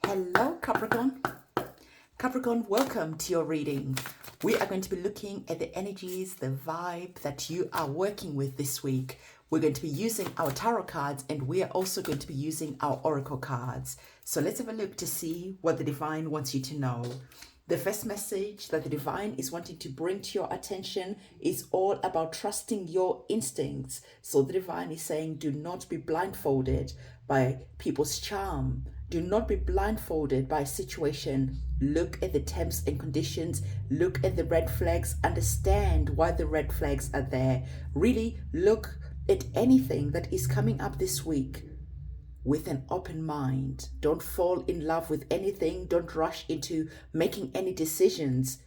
Hello, Capricorn. Capricorn, welcome to your reading. We are going to be looking at the energies, the vibe that you are working with this week. We're going to be using our tarot cards and we are also going to be using our oracle cards. So let's have a look to see what the divine wants you to know. The first message that the divine is wanting to bring to your attention is all about trusting your instincts. So the divine is saying, do not be blindfolded by people's charm. Do not be blindfolded by a situation. Look at the terms and conditions. Look at the red flags. Understand why the red flags are there. Really look at anything that is coming up this week with an open mind. Don't fall in love with anything. Don't rush into making any decisions,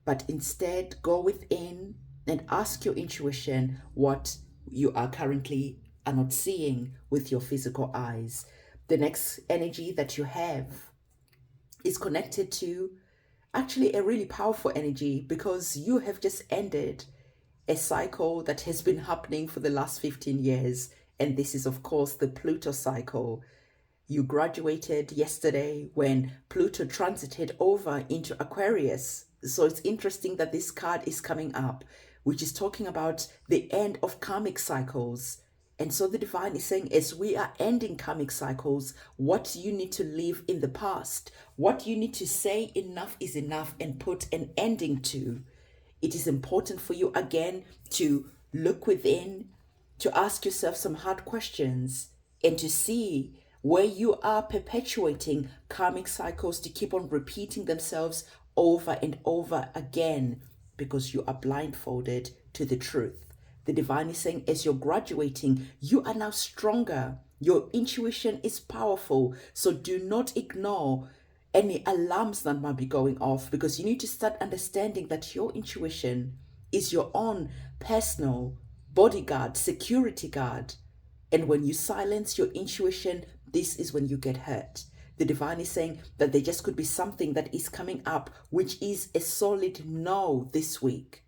but instead go within and ask your intuition what you are currently not seeing with your physical eyes. The next energy that you have is connected to actually a really powerful energy, because you have just ended a cycle that has been happening for the last 15 years. And this is, of course, the Pluto cycle. You graduated yesterday when Pluto transited over into Aquarius. So it's interesting that this card is coming up, which is talking about the end of karmic cycles. And so the divine is saying, as we are ending karmic cycles, what you need to leave in the past, what you need to say enough is enough and put an ending to. It is important for you again to look within, to ask yourself some hard questions, and to see where you are perpetuating karmic cycles to keep on repeating themselves over and over again because you are blindfolded to the truth. The divine is saying, as you're graduating, you are now stronger. Your intuition is powerful. So do not ignore any alarms that might be going off, because you need to start understanding that your intuition is your own personal bodyguard, security guard. And when you silence your intuition, this is when you get hurt. The divine is saying that there just could be something that is coming up, which is a solid no this week.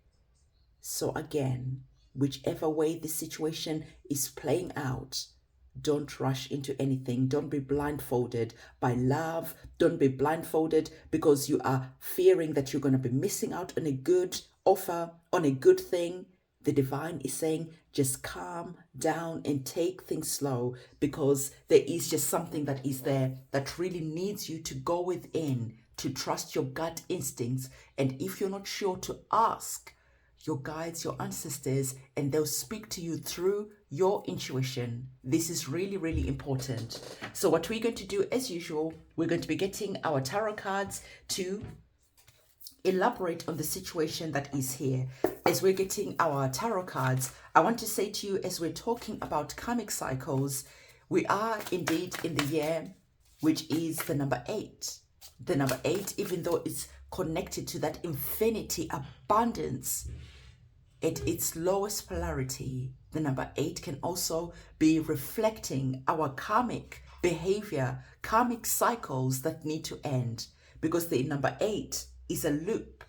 So again, whichever way the situation is playing out, don't rush into anything. Don't be blindfolded by love. Don't be blindfolded because you are fearing that you're going to be missing out on a good offer, on a good thing. The divine is saying, just calm down and take things slow, because there is just something that is there that really needs you to go within, to trust your gut instincts. And if you're not sure, to ask your guides, your ancestors, and they'll speak to you through your intuition. This is really, really important. So what we're going to do, as usual, we're going to be getting our tarot cards to elaborate on the situation that is here. As we're getting our tarot cards, I want to say to you, as we're talking about karmic cycles, we are indeed in the year which is the number 8. The number 8, even though it's connected to that infinity abundance, at its lowest polarity, the number 8 can also be reflecting our karmic behavior, karmic cycles that need to end, because the number 8 is a loop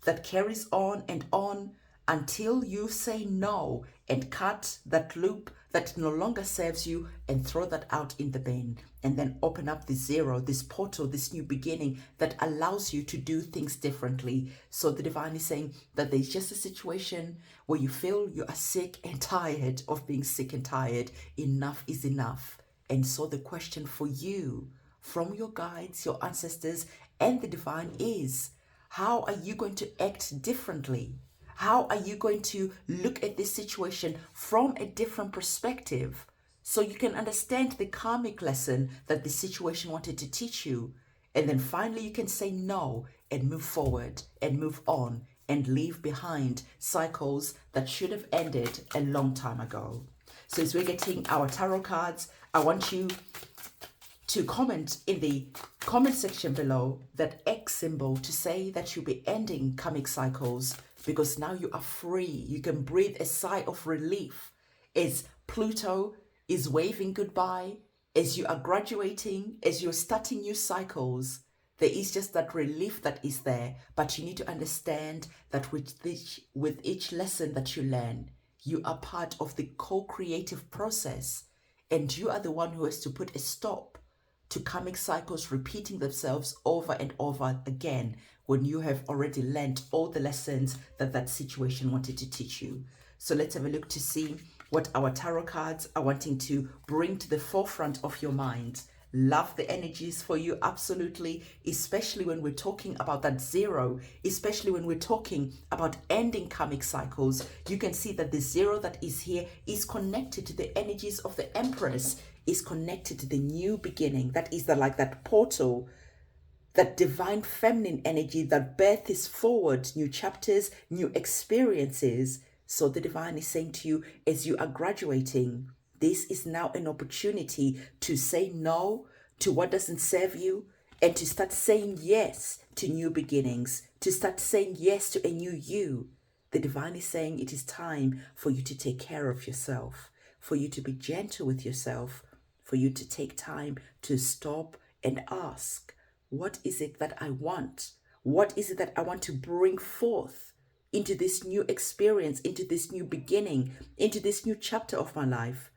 that carries on and on until you say no and cut that loop that no longer serves you and throw that out in the bin, and then open up this zero, this portal, this new beginning that allows you to do things differently. So the divine is saying that there's just a situation where you feel you are sick and tired of being sick and tired. Enough is enough. And so the question for you from your guides, your ancestors, and the divine is, how are you going to act differently? How are you going to look at this situation from a different perspective so you can understand the karmic lesson that the situation wanted to teach you? And then finally you can say no and move forward and move on and leave behind cycles that should have ended a long time ago. So as we're getting our tarot cards, I want you to comment in the comment section below that X symbol to say that you'll be ending karmic cycles, because now you are free. You can breathe a sigh of relief as Pluto is waving goodbye, as you are graduating, as you're starting new cycles. There is just that relief that is there, but you need to understand that with each lesson that you learn, you are part of the co-creative process, and you are the one who has to put a stop to karmic cycles repeating themselves over and over again when you have already learned all the lessons that that situation wanted to teach you. So let's have a look to see what our tarot cards are wanting to bring to the forefront of your mind. Love the energies for you, absolutely, especially when we're talking about that zero, especially when we're talking about ending karmic cycles. You can see that the zero that is here is connected to the energies of the Empress, is connected to the new beginning. That is like that portal, that divine feminine energy that birth is forward, new chapters, new experiences. So the divine is saying to you, as you are graduating, this is now an opportunity to say no to what doesn't serve you and to start saying yes to new beginnings, to start saying yes to a new you. The divine is saying it is time for you to take care of yourself, for you to be gentle with yourself, for you to take time to stop and ask, what is it that I want? What is it that I want to bring forth into this new experience, into this new beginning, into this new chapter of my life?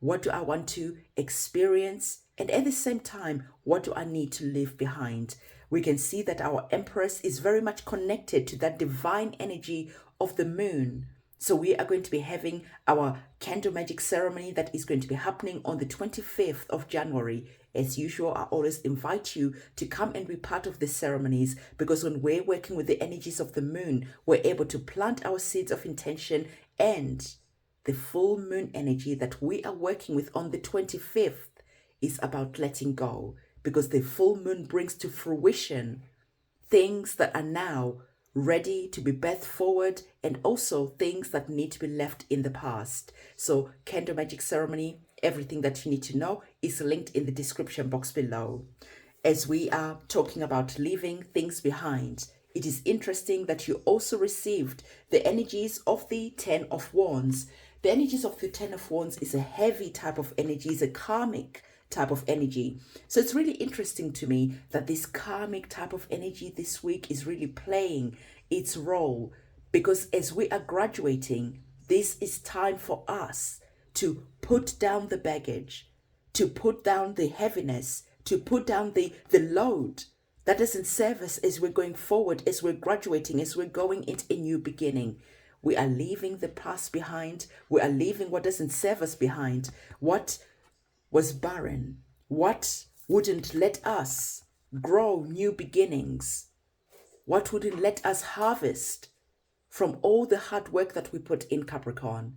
What do I want to experience? And at the same time, what do I need to leave behind? We can see that our Empress is very much connected to that divine energy of the moon. So we are going to be having our candle magic ceremony that is going to be happening on the 25th of January. As usual, I always invite you to come and be part of the ceremonies, because when we're working with the energies of the moon, we're able to plant our seeds of intention, and the full moon energy that we are working with on the 25th is about letting go, because the full moon brings to fruition things that are now ready to be birthed forward, and also things that need to be left in the past. So candle magic ceremony, everything that you need to know is linked in the description box below. As we are talking about leaving things behind, it is interesting that you also received the energies of the Ten of Wands. The energies of the Ten of Wands is a heavy type of energy, is a karmic type of energy. So it's really interesting to me that this karmic type of energy this week is really playing its role, because as we are graduating, this is time for us to put down the baggage, to put down the heaviness, to put down the load that doesn't serve us as we're going forward, as we're graduating, as we're going into a new beginning. We are leaving the past behind. We are leaving what doesn't serve us behind. What was barren, what wouldn't let us grow new beginnings, what wouldn't let us harvest from all the hard work that we put in, Capricorn.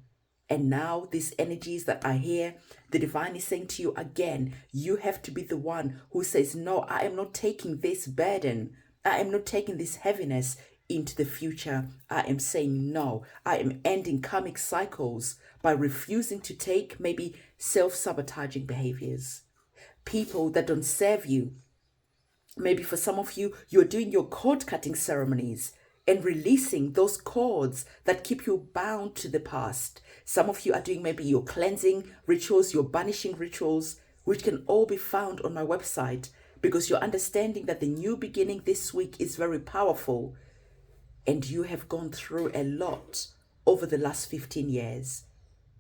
And now these energies that are here, the divine is saying to you again, you have to be the one who says, no, I am not taking this burden. I am not taking this heaviness into the future. I am saying no. I am ending karmic cycles by refusing to take maybe self-sabotaging behaviors, people that don't serve you. Maybe for some of you, you're doing your cord cutting ceremonies and releasing those cords that keep you bound to the past. Some of you are doing maybe your cleansing rituals, your banishing rituals, which can all be found on my website, because you're understanding that the new beginning this week is very powerful. And you have gone through a lot over the last 15 years.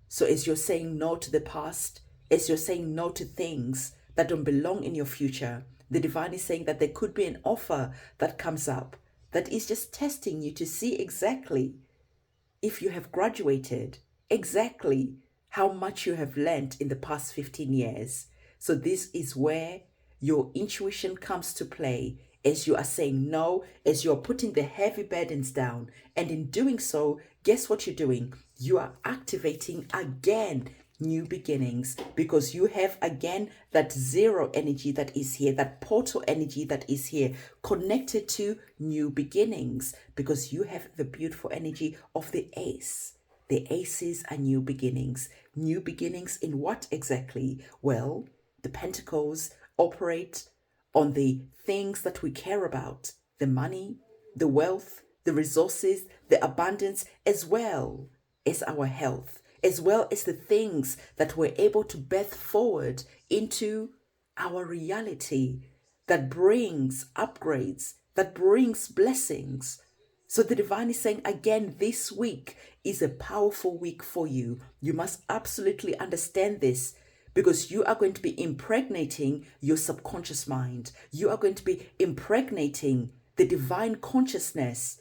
So as you're saying no to the past, as you're saying no to things that don't belong in your future, the divine is saying that there could be an offer that comes up that is just testing you to see exactly if you have graduated, exactly how much you have learned in the past 15 years. So this is where your intuition comes to play, as you are saying no, as you're putting the heavy burdens down. And in doing so, guess what you're doing? You are activating again new beginnings, because you have again that zero energy that is here, that portal energy that is here, connected to new beginnings, because you have the beautiful energy of the ace. The aces are new beginnings. New beginnings in what exactly? Well, the pentacles operate on the things that we care about, the money, the wealth, the resources, the abundance, as well as our health, as well as the things that we're able to birth forward into our reality that brings upgrades, that brings blessings. So the divine is saying again, this week is a powerful week for you. You must absolutely understand this, because you are going to be impregnating your subconscious mind. You are going to be impregnating the divine consciousness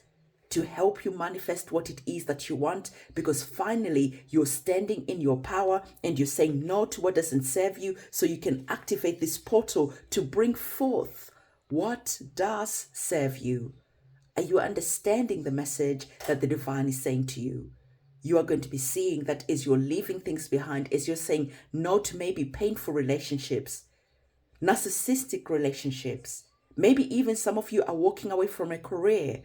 to help you manifest what it is that you want, because finally you're standing in your power and you're saying no to what doesn't serve you, so you can activate this portal to bring forth what does serve you. Are you understanding the message that the divine is saying to you? You are going to be seeing that as you're leaving things behind, as you're saying no to maybe painful relationships, narcissistic relationships. Maybe even some of you are walking away from a career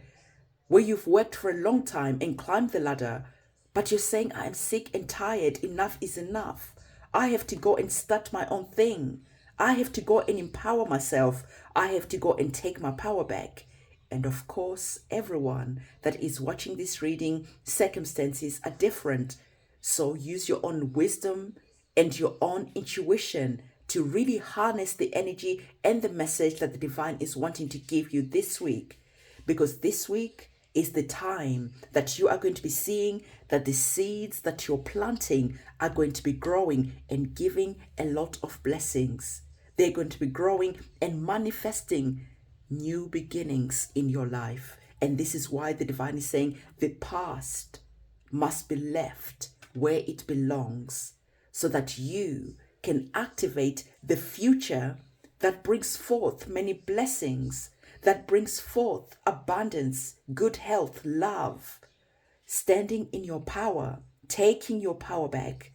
where you've worked for a long time and climbed the ladder, but you're saying, I am sick and tired, enough is enough. I have to go and start my own thing. I have to go and empower myself. I have to go and take my power back. And of course, everyone that is watching this reading, circumstances are different. So use your own wisdom and your own intuition to really harness the energy and the message that the divine is wanting to give you this week. Because this week is the time that you are going to be seeing that the seeds that you're planting are going to be growing and giving a lot of blessings. They're going to be growing and manifesting new beginnings in your life. And this is why the divine is saying the past must be left where it belongs, so that you can activate the future that brings forth many blessings, that brings forth abundance, good health, love, standing in your power, taking your power back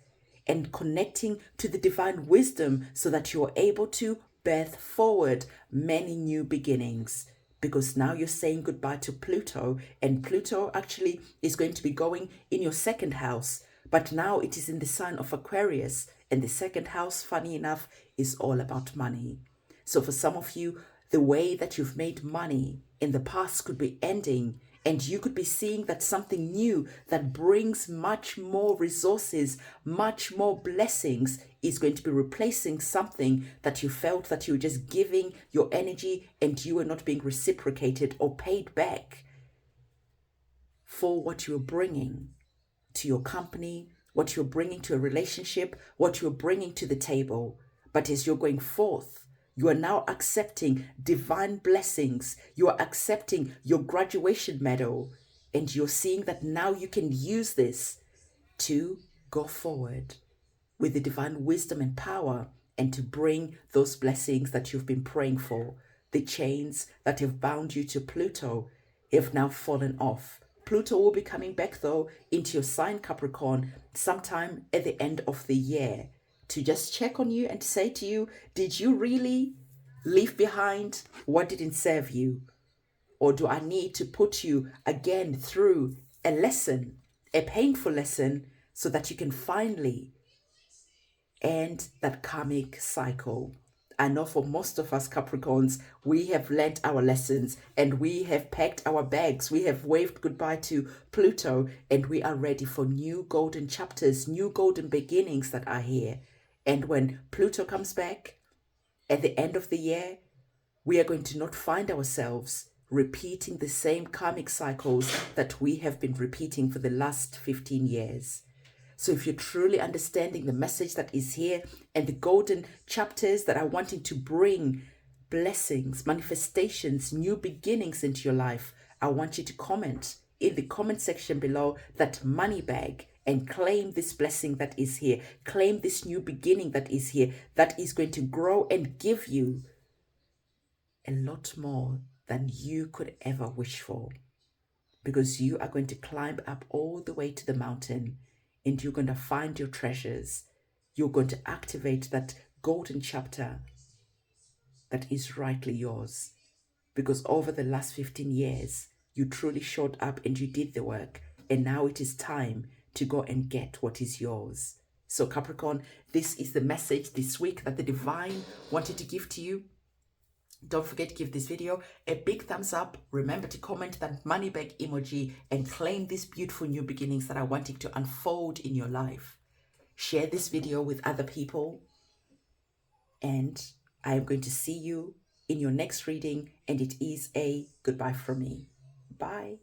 and connecting to the divine wisdom so that you are able to birth forward many new beginnings. Because now you're saying goodbye to Pluto, and Pluto actually is going to be going in your second house, but now it is in the sign of Aquarius, and the second house, funny enough, is all about money. So for some of you, the way that you've made money in the past could be ending, and you could be seeing that something new that brings much more resources, much more blessings is going to be replacing something that you felt that you were just giving your energy and you were not being reciprocated or paid back for what you're bringing to your company, what you're bringing to a relationship, what you're bringing to the table. But as you're going forth, you are now accepting divine blessings. You are accepting your graduation medal, and you're seeing that now you can use this to go forward with the divine wisdom and power, and to bring those blessings that you've been praying for. The chains that have bound you to Pluto have now fallen off. Pluto will be coming back though into your sign, Capricorn, sometime at the end of the year, to just check on you and say to you, did you really leave behind what didn't serve you? Or do I need to put you again through a lesson, a painful lesson, so that you can finally end that karmic cycle? I know for most of us Capricorns, we have learnt our lessons and we have packed our bags. We have waved goodbye to Pluto and we are ready for new golden chapters, new golden beginnings that are here. And when Pluto comes back at the end of the year, we are going to not find ourselves repeating the same karmic cycles that we have been repeating for the last 15 years. So if you're truly understanding the message that is here and the golden chapters that are wanting to bring blessings, manifestations, new beginnings into your life, I want you to comment in the comment section below that money bag and claim this blessing that is here. Claim this new beginning that is here, that is going to grow and give you a lot more than you could ever wish for. Because you are going to climb up all the way to the mountain and you're going to find your treasures. You're going to activate that golden chapter that is rightly yours. Because over the last 15 years, you truly showed up and you did the work. And now it is time to go and get what is yours. So Capricorn, this is the message this week that the divine wanted to give to you. Don't forget to give this video a big thumbs up. Remember to comment that money bag emoji and claim these beautiful new beginnings that are wanting to unfold in your life. Share this video with other people. And I am going to see you in your next reading. And it is a goodbye from me. Bye.